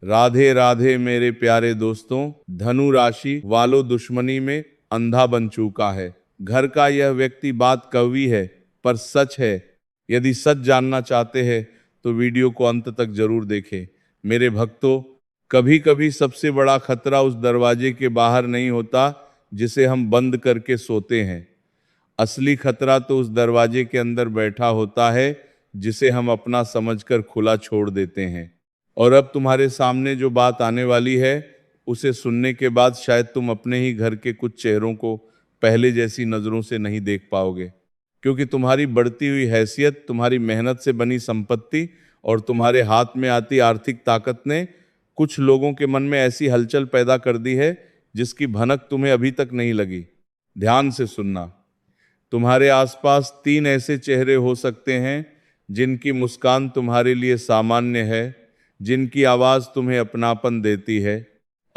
राधे राधे मेरे प्यारे दोस्तों। धनु राशि वालों दुश्मनी में अंधा बन चुका है। घर का यह व्यक्ति बात कड़वी है पर सच है। यदि सच जानना चाहते हैं तो वीडियो को अंत तक जरूर देखें। मेरे भक्तों, कभी कभी सबसे बड़ा खतरा उस दरवाजे के बाहर नहीं होता जिसे हम बंद करके सोते हैं। असली खतरा तो उस दरवाजे के अंदर बैठा होता है जिसे हम अपना समझकर खुला छोड़ देते हैं। और अब तुम्हारे सामने जो बात आने वाली है उसे सुनने के बाद शायद तुम अपने ही घर के कुछ चेहरों को पहले जैसी नज़रों से नहीं देख पाओगे, क्योंकि तुम्हारी बढ़ती हुई हैसियत, तुम्हारी मेहनत से बनी संपत्ति और तुम्हारे हाथ में आती आर्थिक ताकत ने कुछ लोगों के मन में ऐसी हलचल पैदा कर दी है जिसकी भनक तुम्हें अभी तक नहीं लगी। ध्यान से सुनना। तुम्हारे आसपास 3 ऐसे चेहरे हो सकते हैं जिनकी मुस्कान तुम्हारे लिए सामान्य है, जिनकी आवाज़ तुम्हें अपनापन देती है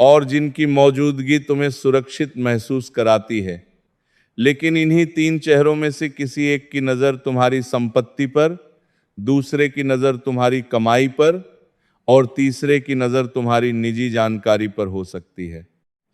और जिनकी मौजूदगी तुम्हें सुरक्षित महसूस कराती है। लेकिन इन्हीं 3 चेहरों में से किसी एक की नज़र तुम्हारी संपत्ति पर, दूसरे की नज़र तुम्हारी कमाई पर और तीसरे की नज़र तुम्हारी निजी जानकारी पर हो सकती है।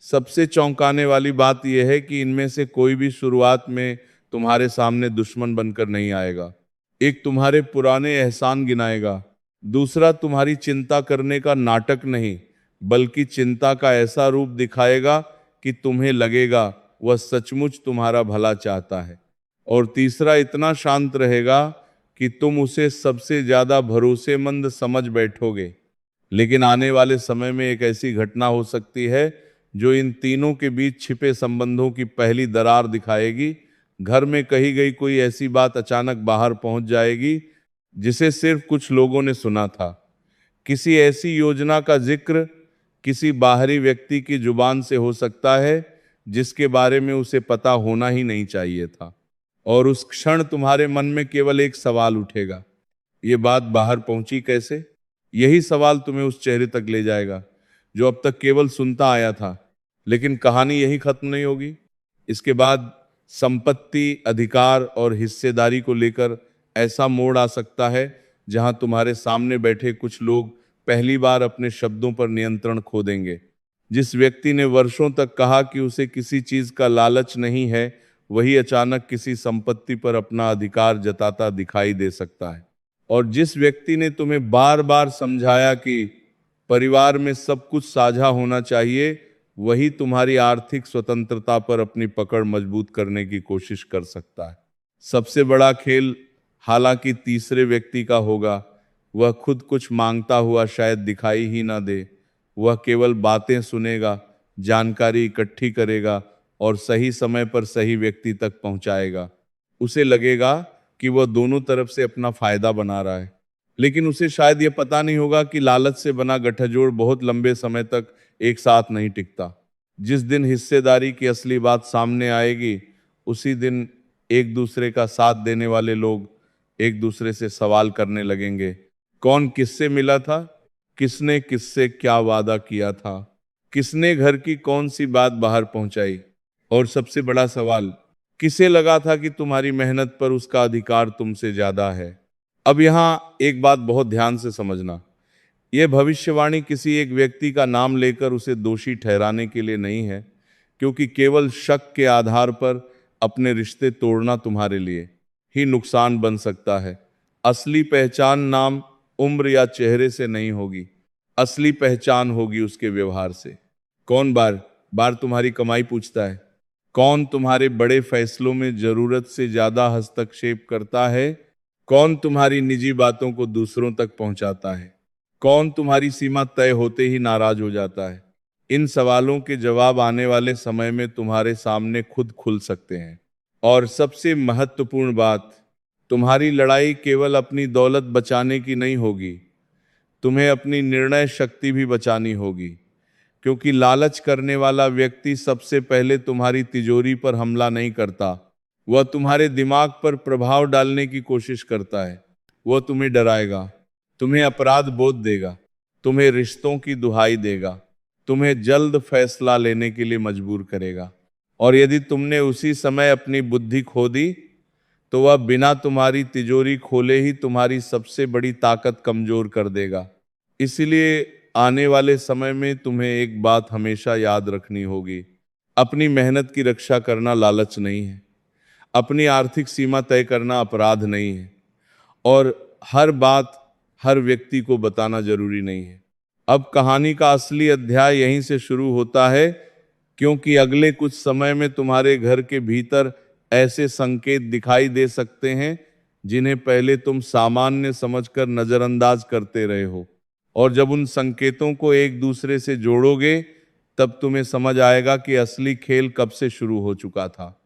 सबसे चौंकाने वाली बात यह है कि इनमें से कोई भी शुरुआत में तुम्हारे सामने दुश्मन बनकर नहीं आएगा। एक तुम्हारे पुराने एहसान गिनाएगा, दूसरा तुम्हारी चिंता करने का नाटक नहीं बल्कि चिंता का ऐसा रूप दिखाएगा कि तुम्हें लगेगा वह सचमुच तुम्हारा भला चाहता है, और तीसरा इतना शांत रहेगा कि तुम उसे सबसे ज्यादा भरोसेमंद समझ बैठोगे। लेकिन आने वाले समय में एक ऐसी घटना हो सकती है जो इन तीनों के बीच छिपे संबंधों की पहली दरार दिखाएगी। घर में कही गई कोई ऐसी बात अचानक बाहर पहुंच जाएगी जिसे सिर्फ कुछ लोगों ने सुना था। किसी ऐसी योजना का जिक्र किसी बाहरी व्यक्ति की जुबान से हो सकता है जिसके बारे में उसे पता होना ही नहीं चाहिए था। और उस क्षण तुम्हारे मन में केवल एक सवाल उठेगा, ये बात बाहर पहुंची कैसे? यही सवाल तुम्हें उस चेहरे तक ले जाएगा जो अब तक केवल सुनता आया था। लेकिन कहानी यही खत्म नहीं होगी। इसके बाद संपत्ति, अधिकार और हिस्सेदारी को लेकर ऐसा मोड़ आ सकता है जहां तुम्हारे सामने बैठे कुछ लोग पहली बार अपने शब्दों पर नियंत्रण खो देंगे। जिस व्यक्ति ने वर्षों तक कहा कि उसे किसी चीज का लालच नहीं है, वही अचानक किसी संपत्ति पर अपना अधिकार जताता दिखाई दे सकता है। और जिस व्यक्ति ने तुम्हें बार बार समझाया कि परिवार में सब कुछ साझा होना चाहिए, वही तुम्हारी आर्थिक स्वतंत्रता पर अपनी पकड़ मजबूत करने की कोशिश कर सकता है। सबसे बड़ा खेल हालांकि तीसरे व्यक्ति का होगा। वह खुद कुछ मांगता हुआ शायद दिखाई ही ना दे। वह केवल बातें सुनेगा, जानकारी इकट्ठी करेगा और सही समय पर सही व्यक्ति तक पहुंचाएगा। उसे लगेगा कि वह दोनों तरफ से अपना फायदा बना रहा है, लेकिन उसे शायद यह पता नहीं होगा कि लालच से बना गठजोड़ बहुत लंबे समय तक एक साथ नहीं टिकता। जिस दिन हिस्सेदारी की असली बात सामने आएगी, उसी दिन एक दूसरे का साथ देने वाले लोग एक दूसरे से सवाल करने लगेंगे, कौन किससे मिला था, किसने किससे क्या वादा किया था, किसने घर की कौन सी बात बाहर पहुंचाई, और सबसे बड़ा सवाल, किसे लगा था कि तुम्हारी मेहनत पर उसका अधिकार तुमसे ज्यादा है। अब यहां एक बात बहुत ध्यान से समझना। यह भविष्यवाणी किसी एक व्यक्ति का नाम लेकर उसे दोषी ठहराने के लिए नहीं है, क्योंकि केवल शक के आधार पर अपने रिश्ते तोड़ना तुम्हारे लिए ही नुकसान बन सकता है। असली पहचान नाम, उम्र या चेहरे से नहीं होगी। असली पहचान होगी उसके व्यवहार से। कौन बार बार तुम्हारी कमाई पूछता है? कौन तुम्हारे बड़े फैसलों में जरूरत से ज्यादा हस्तक्षेप करता है? कौन तुम्हारी निजी बातों को दूसरों तक पहुंचाता है? कौन तुम्हारी सीमा तय होते ही नाराज हो जाता है? इन सवालों के जवाब आने वाले समय में तुम्हारे सामने खुद खुल सकते हैं। और सबसे महत्वपूर्ण बात, तुम्हारी लड़ाई केवल अपनी दौलत बचाने की नहीं होगी, तुम्हें अपनी निर्णय शक्ति भी बचानी होगी। क्योंकि लालच करने वाला व्यक्ति सबसे पहले तुम्हारी तिजोरी पर हमला नहीं करता, वह तुम्हारे दिमाग पर प्रभाव डालने की कोशिश करता है। वह तुम्हें डराएगा, तुम्हें अपराध बोध देगा, तुम्हें रिश्तों की दुहाई देगा, तुम्हें जल्द फैसला लेने के लिए मजबूर करेगा। और यदि तुमने उसी समय अपनी बुद्धि खो दी तो वह बिना तुम्हारी तिजोरी खोले ही तुम्हारी सबसे बड़ी ताकत कमजोर कर देगा। इसलिए आने वाले समय में तुम्हें एक बात हमेशा याद रखनी होगी। अपनी मेहनत की रक्षा करना लालच नहीं है, अपनी आर्थिक सीमा तय करना अपराध नहीं है, और हर बात हर व्यक्ति को बताना जरूरी नहीं है। अब कहानी का असली अध्याय यहीं से शुरू होता है, क्योंकि अगले कुछ समय में तुम्हारे घर के भीतर ऐसे संकेत दिखाई दे सकते हैं जिन्हें पहले तुम सामान्य समझकर नजरअंदाज करते रहे हो। और जब उन संकेतों को एक दूसरे से जोड़ोगे, तब तुम्हें समझ आएगा कि असली खेल कब से शुरू हो चुका था।